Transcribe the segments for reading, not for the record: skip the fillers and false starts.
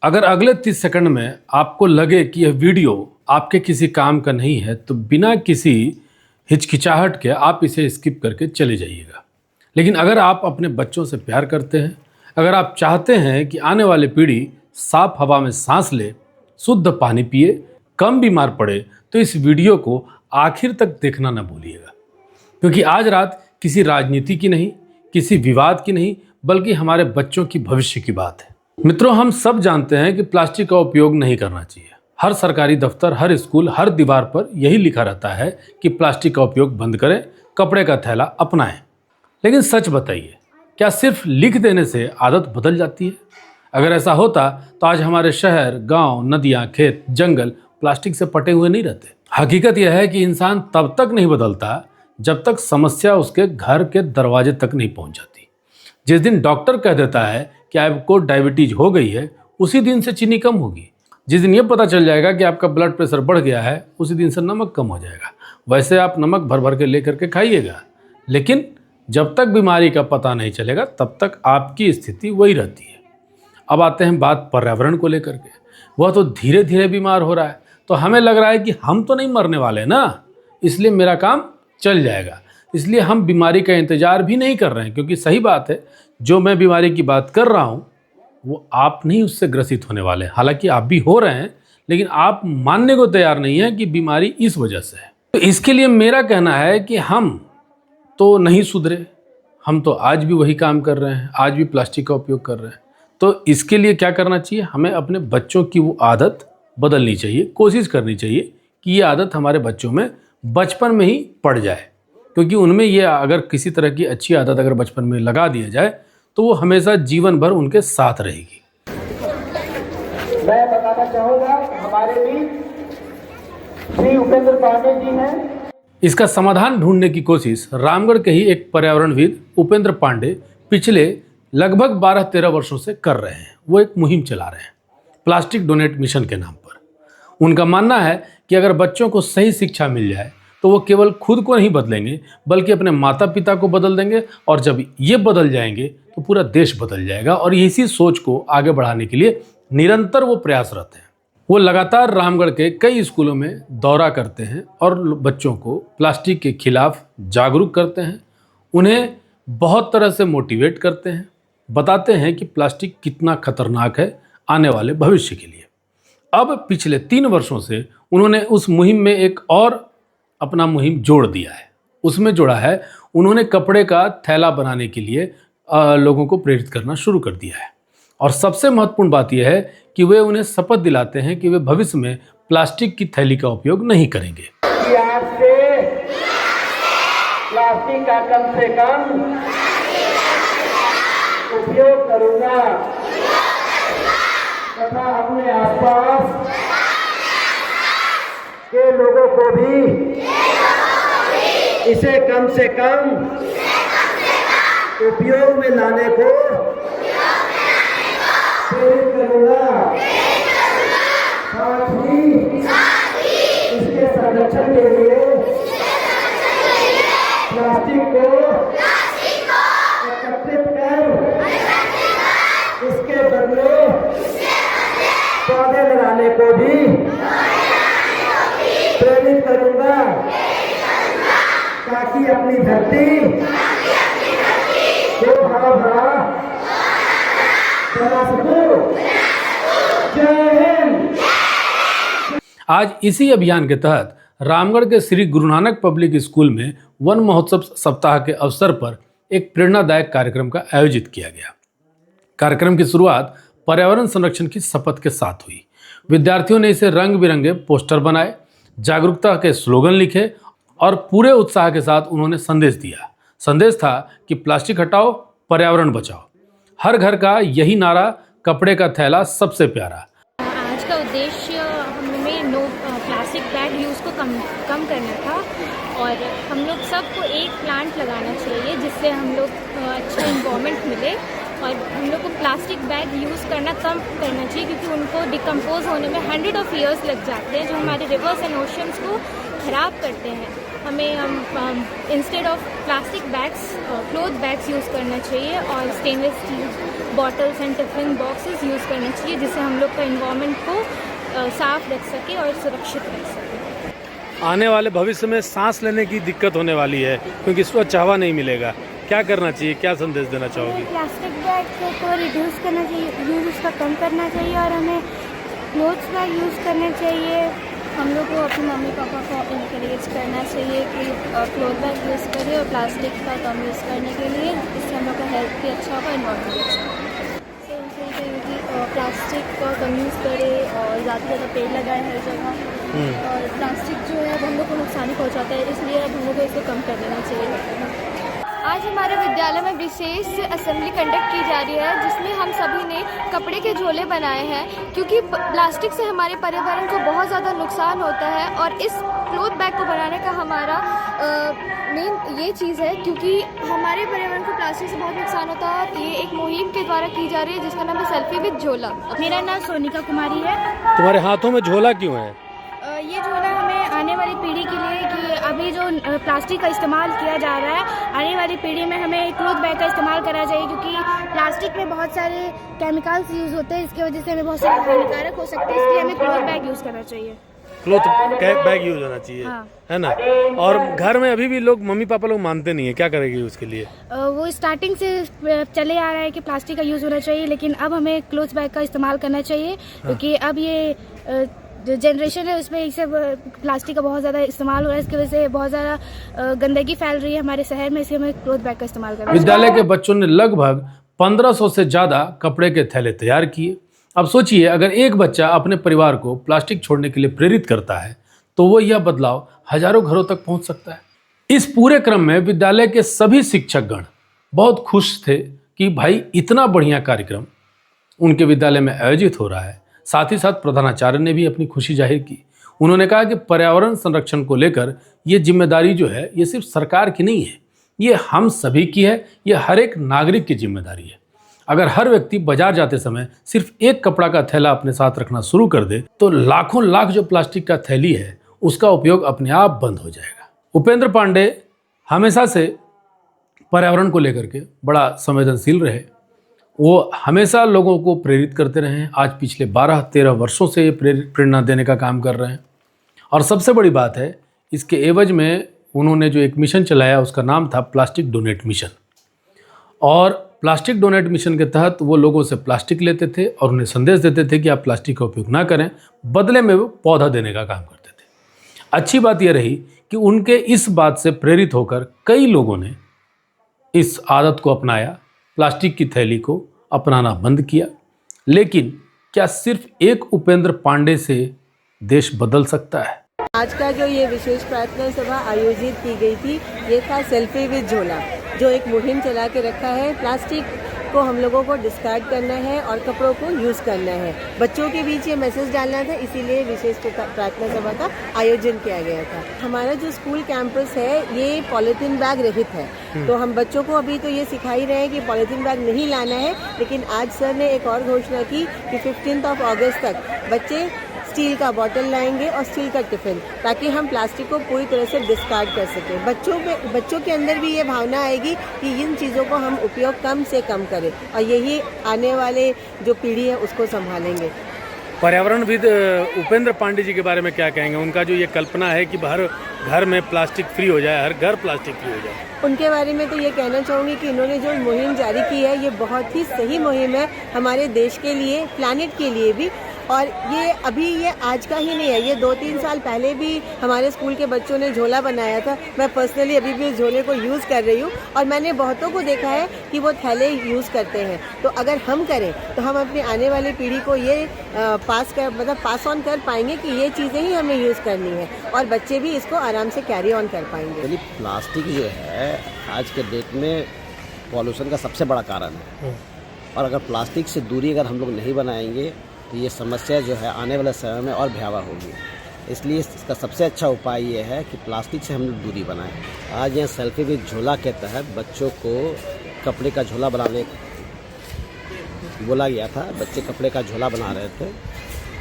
अगर अगले 30 सेकंड में आपको लगे कि यह वीडियो आपके किसी काम का नहीं है तो बिना किसी हिचकिचाहट के आप इसे स्किप करके चले जाइएगा। लेकिन अगर आप अपने बच्चों से प्यार करते हैं, अगर आप चाहते हैं कि आने वाली पीढ़ी साफ हवा में सांस ले, शुद्ध पानी पिए, कम बीमार पड़े, तो इस वीडियो को आखिर तक देखना न भूलिएगा। क्योंकि आज रात किसी राजनीति की नहीं, किसी विवाद की नहीं, बल्कि हमारे बच्चों की भविष्य की बात है। मित्रों, हम सब जानते हैं कि प्लास्टिक का उपयोग नहीं करना चाहिए। हर सरकारी दफ्तर, हर स्कूल, हर दीवार पर यही लिखा रहता है कि प्लास्टिक का उपयोग बंद करें, कपड़े का थैला अपनाएं। लेकिन सच बताइए, क्या सिर्फ लिख देने से आदत बदल जाती है? अगर ऐसा होता तो आज हमारे शहर, गांव, नदियां, खेत, जंगल प्लास्टिक से पटे हुए नहीं रहते। हकीकत यह है कि इंसान तब तक नहीं बदलता जब तक समस्या उसके घर के दरवाजे तक नहीं पहुंच जाती। जिस दिन डॉक्टर कह देता है कि आपको डायबिटीज हो गई है, उसी दिन से चीनी कम होगी। जिस दिन ये पता चल जाएगा कि आपका ब्लड प्रेशर बढ़ गया है, उसी दिन से नमक कम हो जाएगा। वैसे आप नमक भर भर के लेकर के खाइएगा, लेकिन जब तक बीमारी का पता नहीं चलेगा तब तक आपकी स्थिति वही रहती है। अब आते हैं बात पर्यावरण को लेकर के। वह तो धीरे धीरे बीमार हो रहा है, तो हमें लग रहा है कि हम तो नहीं मरने वाले ना, इसलिए मेरा काम चल जाएगा, इसलिए हम बीमारी का इंतजार भी नहीं कर रहे हैं। क्योंकि सही बात है, जो मैं बीमारी की बात कर रहा हूँ वो आप नहीं उससे ग्रसित होने वाले। हालांकि आप भी हो रहे हैं, लेकिन आप मानने को तैयार नहीं है कि बीमारी इस वजह से है। तो इसके लिए मेरा कहना है कि हम तो नहीं सुधरे, हम तो आज भी वही काम कर रहे हैं, आज भी प्लास्टिक का उपयोग कर रहे हैं। तो इसके लिए क्या करना चाहिए? हमें अपने बच्चों की वो आदत बदलनी चाहिए, कोशिश करनी चाहिए कि ये आदत हमारे बच्चों में बचपन में ही पड़ जाए। क्योंकि उनमें ये अगर किसी तरह की अच्छी आदत अगर बचपन में लगा दिया जाए तो वो हमेशा जीवन भर उनके साथ रहेगी। मैं बताना चाहूँगा, हमारे बीच श्री उपेंद्र पांडे जी हैं। इसका समाधान ढूंढने की कोशिश रामगढ़ के ही एक पर्यावरणविद उपेंद्र पांडे पिछले लगभग 12-13 वर्षों से कर रहे हैं। वो एक मुहिम चला रहे हैं प्लास्टिक डोनेट मिशन के नाम पर। उनका मानना है कि अगर बच्चों को सही शिक्षा मिल जाए तो वो केवल खुद को नहीं बदलेंगे, बल्कि अपने माता पिता को बदल देंगे। और जब ये बदल जाएंगे तो पूरा देश बदल जाएगा। और इसी सोच को आगे बढ़ाने के लिए निरंतर वो प्रयासरत हैं। वो लगातार रामगढ़ के कई स्कूलों में दौरा करते हैं और बच्चों को प्लास्टिक के खिलाफ जागरूक करते हैं, उन्हें बहुत तरह से मोटिवेट करते हैं, बताते हैं कि प्लास्टिक कितना खतरनाक है आने वाले भविष्य के लिए। अब पिछले 3 वर्षों से उन्होंने उस मुहिम में एक और अपना मुहिम जोड़ दिया है। उसमें जोड़ा है, उन्होंने कपड़े का थैला बनाने के लिए लोगों को प्रेरित करना शुरू कर दिया है। और सबसे महत्वपूर्ण बात यह है कि वे उन्हें शपथ दिलाते हैं कि वे भविष्य में प्लास्टिक की थैली का उपयोग नहीं करेंगे। आज से प्लास्टिक का कम से कम उपयोग करूंगा तथा अपने आसपास के लोगों को भी इसे कम से कम उपयोग में लाने को प्रेरित करूंगा। साथ ही इसके संरक्षण के लिए प्लास्टिक को एकत्रित कर इसके बदले पौधे लगाने को भी प्रेरित करूंगा, ताकि अपनी धरती को हरा भरा बना सकूं। जय हिंद। आज इसी अभियान के तहत रामगढ़ के श्री गुरु नानक पब्लिक स्कूल में वन महोत्सव सप्ताह के अवसर पर एक प्रेरणादायक कार्यक्रम का आयोजित किया गया। कार्यक्रम की शुरुआत पर्यावरण संरक्षण की शपथ के साथ हुई। विद्यार्थियों ने इसे रंग बिरंगे पोस्टर बनाए, जागरूकता के स्लोगन लिखे और पूरे उत्साह के साथ उन्होंने संदेश दिया। संदेश था कि प्लास्टिक हटाओ, पर्यावरण बचाओ। हर घर का यही नारा, कपड़े का थैला सबसे प्यारा। आज का उद्देश्य हमें प्लास्टिक बैग यूज़ को कम करना था और हम लोग सबको एक प्लांट लगाना चाहिए जिससे हम लोग अच्छा इन्वायरमेंट मिले और हम लोग को प्लास्टिक बैग यूज़ करना कम करना चाहिए, क्योंकि उनको डिकम्पोज होने में 100 ऑफ ईयर्स लग जाते हैं, जो हमारे रिवर्स एंड ओशंस को ख़राब करते हैं। हमें instead of plastic bags cloth bags use करना चाहिए और stainless steel bottles and tiffin boxes use करना चाहिए, जिससे हम लोग का इन्वायरमेंट को साफ़ रख सके और सुरक्षित रख सके। आने वाले भविष्य में सांस लेने की दिक्कत होने वाली है, क्योंकि स्वच्छ हवा नहीं मिलेगा। क्या करना चाहिए, क्या संदेश देना चाहोगी? प्लास्टिक बैग को रिड्यूस करना चाहिए, यूज़ उसका कम करना चाहिए और हमें क्लोथ्स बैग यूज़ करना चाहिए। हम लोग को अपने मम्मी पापा को इनकरेज करना चाहिए कि क्लोथ बैग यूज़ करें और प्लास्टिक का कम यूज़ करने के लिए, इससे हम लोग का हेल्थ भी अच्छा होगा, इन्वायरमेंट भी अच्छा होगा। प्लास्टिक का कम यूज़ करें और ज़्यादा से ज़्यादा पेड़ लगाएं हर जगह। और प्लास्टिक जो है वो हम लोग को नुकसान पहुँचाता है, इसलिए अब हम लोग को इसको कम कर देना चाहिए। आज हमारे विद्यालय में विशेष असेंबली कंडक्ट की जा रही है, जिसमें हम सभी ने कपड़े के झोले बनाए हैं, क्योंकि प्लास्टिक से हमारे पर्यावरण को बहुत ज़्यादा नुकसान होता है। और इस क्लॉथ बैग को बनाने का हमारा मेन ये चीज़ है, क्योंकि हमारे पर्यावरण को प्लास्टिक से बहुत नुकसान होता है। और ये एक मुहिम के द्वारा की जा रही है, जिसका नाम है सेल्फी विद झोला। मेरा नाम सोनिका कुमारी है। तुम्हारे हाथों में झोला क्यों है? ये झोला हमें आने वाली पीढ़ी के लिए, कि अभी जो प्लास्टिक का इस्तेमाल किया जा रहा है, आने वाली पीढ़ी में हमें क्लॉथ बैग का इस्तेमाल करना चाहिए, क्योंकि प्लास्टिक में बहुत सारे केमिकल्स यूज़ होते हैं, इसकी वजह से हमें बहुत सारे हानिकारक हो सकते हैं, इसलिए हमें क्लॉथ बैग यूज़ करना चाहिए। क्लॉथ बैग यूज होना चाहिए। हाँ। है ना? और घर में अभी भी लोग, मम्मी पापा लोग मानते नहीं है, क्या करेंगे उसके लिए? वो स्टार्टिंग से चले आ रहा है कि प्लास्टिक का यूज़ होना चाहिए, लेकिन अब हमें क्लॉथ बैग का इस्तेमाल करना चाहिए, क्योंकि अब ये जो जनरेशन है उसमें एक सब प्लास्टिक का बहुत ज़्यादा इस्तेमाल हो रहा है, इसकी वजह से बहुत ज़्यादा गंदगी फैल रही है हमारे शहर में, इसलिए हमें क्लॉथ बैग का इस्तेमाल करना चाहिए। विद्यालय के बच्चों ने लगभग 1500 से ज़्यादा कपड़े के थैले तैयार किए। अब सोचिए, अगर एक बच्चा अपने परिवार को प्लास्टिक छोड़ने के लिए प्रेरित करता है, तो वो यह बदलाव हजारों घरों तक पहुंच सकता है। इस पूरे क्रम में विद्यालय के सभी शिक्षकगण बहुत खुश थे कि भाई इतना बढ़िया कार्यक्रम उनके विद्यालय में आयोजित हो रहा है। साथ ही साथ प्रधानाचार्य ने भी अपनी खुशी जाहिर की। उन्होंने कहा कि पर्यावरण संरक्षण को लेकर ये जिम्मेदारी जो है, ये सिर्फ सरकार की नहीं है, ये हम सभी की है, ये हर एक नागरिक की जिम्मेदारी है। अगर हर व्यक्ति बाजार जाते समय सिर्फ एक कपड़ा का थैला अपने साथ रखना शुरू कर दे, तो लाखों लाख जो प्लास्टिक का थैली है उसका उपयोग अपने आप बंद हो जाएगा। उपेंद्र पांडे हमेशा से पर्यावरण को लेकर के बड़ा संवेदनशील रहे। वो हमेशा लोगों को प्रेरित करते रहे हैं। आज पिछले 12-13 वर्षों से ये प्रेरणा देने का काम कर रहे हैं। और सबसे बड़ी बात है, इसके एवज में उन्होंने जो एक मिशन चलाया, उसका नाम था प्लास्टिक डोनेट मिशन। और प्लास्टिक डोनेट मिशन के तहत वो लोगों से प्लास्टिक लेते थे और उन्हें संदेश देते थे कि आप प्लास्टिक का उपयोग ना करें, बदले में वो पौधा देने का काम करते थे। अच्छी बात यह रही कि उनके इस बात से प्रेरित होकर कई लोगों ने इस आदत को अपनाया, प्लास्टिक की थैली को अपनाना बंद किया। लेकिन क्या सिर्फ एक उपेंद्र पांडे से देश बदल सकता है? आज का जो ये विशेष प्रार्थना सभा आयोजित की गई थी, ये था सेल्फी विद झोला, जो एक मुहिम चला के रखा है। प्लास्टिक को हम लोगों को डिस्कार्ड करना है और कपड़ों को यूज़ करना है। बच्चों के बीच ये मैसेज डालना था, इसीलिए विशेष प्रार्थना सभा का आयोजन किया गया था। हमारा जो स्कूल कैंपस है ये पॉलीथीन बैग रहित है, तो हम बच्चों को अभी तो ये सिखा ही रहे हैं कि पॉलीथीन बैग नहीं लाना है। लेकिन आज सर ने एक और घोषणा की कि 15 अगस्त तक बच्चे स्टील का बॉटल लाएंगे और स्टील का टिफिन, ताकि हम प्लास्टिक को पूरी तरह से डिस्कार्ड कर सकें। बच्चों के अंदर भी ये भावना आएगी कि इन चीज़ों को हम उपयोग कम से कम करें, और यही आने वाले जो पीढ़ी है उसको संभालेंगे। पर्यावरणविद उपेंद्र पांडे जी के बारे में क्या कहेंगे? उनका जो ये कल्पना है कि हर घर में प्लास्टिक फ्री हो जाए, हर घर प्लास्टिक फ्री हो जाए, उनके बारे में तो ये कहना चाहूँगी कि इन्होंने जो मुहिम जारी की है ये बहुत ही सही मुहिम है हमारे देश के लिए, प्लैनेट के लिए भी। और ये आज का ही नहीं है, ये 2-3 साल पहले भी हमारे स्कूल के बच्चों ने झोला बनाया था। मैं पर्सनली अभी भी उस झोले को यूज़ कर रही हूँ और मैंने बहुतों को देखा है कि वो थैले यूज़ करते हैं। तो अगर हम करें तो हम अपनी आने वाली पीढ़ी को ये पास ऑन कर पाएंगे कि ये चीज़ें ही हमें यूज़ करनी है, और बच्चे भी इसको आराम से कैरी ऑन कर पाएंगे। प्लास्टिक जो है आज के डेट में पॉल्यूशन का सबसे बड़ा कारण है, और अगर प्लास्टिक से दूरी अगर हम लोग नहीं बनाएंगे तो ये समस्या जो है आने वाले समय में और भयावह होगी। इसलिए इसका सबसे अच्छा उपाय ये है कि प्लास्टिक से हम लोग दूरी बनाएं। आज यहाँ सेल्फी विद झोला के तहत बच्चों को कपड़े का झोला बनाने बोला गया था, बच्चे कपड़े का झोला बना रहे थे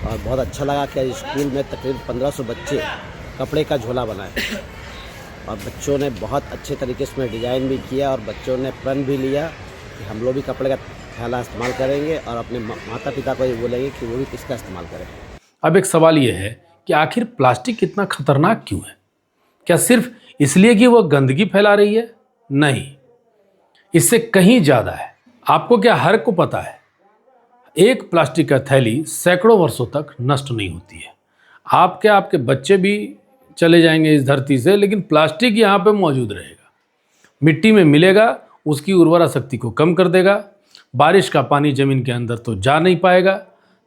और बहुत अच्छा लगा कि आज स्कूल में तकरीबन 1500 बच्चे कपड़े का झोला बनाए और बच्चों ने बहुत अच्छे तरीके से उसमें डिज़ाइन भी किया और बच्चों ने प्रण भी लिया कि हम लोग भी कपड़े का थैला इस्तेमाल करेंगे और अपने माता पिता को ये बोलेंगे कि वो भी इसका इस्तेमाल करें। अब एक सवाल ये है कि आखिर प्लास्टिक इतना खतरनाक क्यों है? क्या सिर्फ इसलिए कि वह गंदगी फैला रही है? नहीं, इससे कहीं ज़्यादा है। आपको क्या हर को पता है, एक प्लास्टिक का थैली सैकड़ों वर्षों तक नष्ट नहीं होती है। आपके बच्चे भी चले जाएंगे इस धरती से, लेकिन प्लास्टिक यहाँ पे मौजूद रहेगा, मिट्टी में मिलेगा, उसकी उर्वरा शक्ति को कम कर देगा, बारिश का पानी ज़मीन के अंदर तो जा नहीं पाएगा,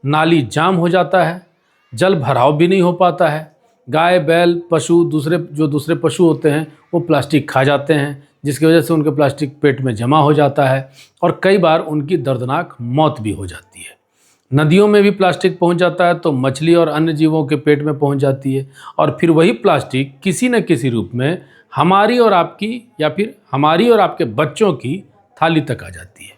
नाली जाम हो जाता है, जल भराव भी नहीं हो पाता है, गाय बैल पशु दूसरे पशु होते हैं वो प्लास्टिक खा जाते हैं, जिसकी वजह से उनके प्लास्टिक पेट में जमा हो जाता है और कई बार उनकी दर्दनाक मौत भी हो जाती है। नदियों में भी प्लास्टिक पहुंच जाता है तो मछली और अन्य जीवों के पेट में पहुंच जाती है और फिर वही प्लास्टिक किसी न किसी रूप में हमारी और आपकी या फिर हमारी और आपके बच्चों की थाली तक आ जाती है।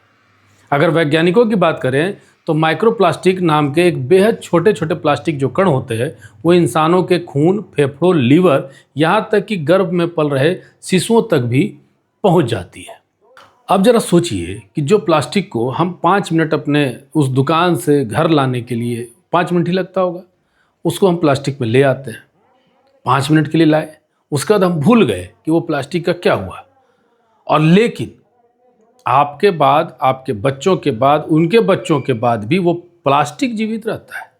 अगर वैज्ञानिकों की बात करें तो माइक्रोप्लास्टिक नाम के एक बेहद छोटे छोटे प्लास्टिक जो कण होते हैं वो इंसानों के खून, फेफड़ों, लीवर, यहाँ तक कि गर्भ में पल रहे शिशुओं तक भी पहुँच जाती है। अब जरा सोचिए कि जो प्लास्टिक को हम 5 मिनट अपने उस दुकान से घर लाने के लिए 5 मिनट ही लगता होगा, उसको हम प्लास्टिक में ले आते हैं, 5 मिनट के लिए लाए, उसके बाद हम भूल गए कि वो प्लास्टिक का क्या हुआ। और लेकिन आपके बाद, आपके बच्चों के बाद, उनके बच्चों के बाद भी वो प्लास्टिक जीवित रहता है।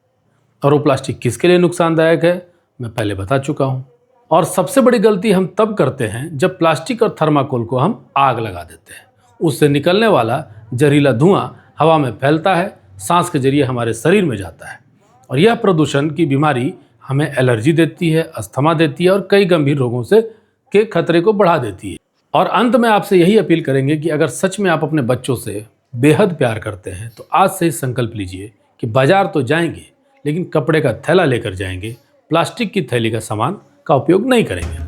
और वो प्लास्टिक किसके लिए नुकसानदायक है मैं पहले बता चुका हूँ। और सबसे बड़ी गलती हम तब करते हैं जब प्लास्टिक और थर्माकोल को हम आग लगा देते हैं। उससे निकलने वाला जहरीला धुआं हवा में फैलता है, सांस के जरिए हमारे शरीर में जाता है और यह प्रदूषण की बीमारी हमें एलर्जी देती है, अस्थमा देती है और कई गंभीर रोगों के खतरे को बढ़ा देती है। और अंत में आपसे यही अपील करेंगे कि अगर सच में आप अपने बच्चों से बेहद प्यार करते हैं तो आज से ही संकल्प लीजिए कि बाजार तो जाएंगे लेकिन कपड़े का थैला लेकर जाएंगे, प्लास्टिक की थैली का सामान का उपयोग नहीं करेंगे।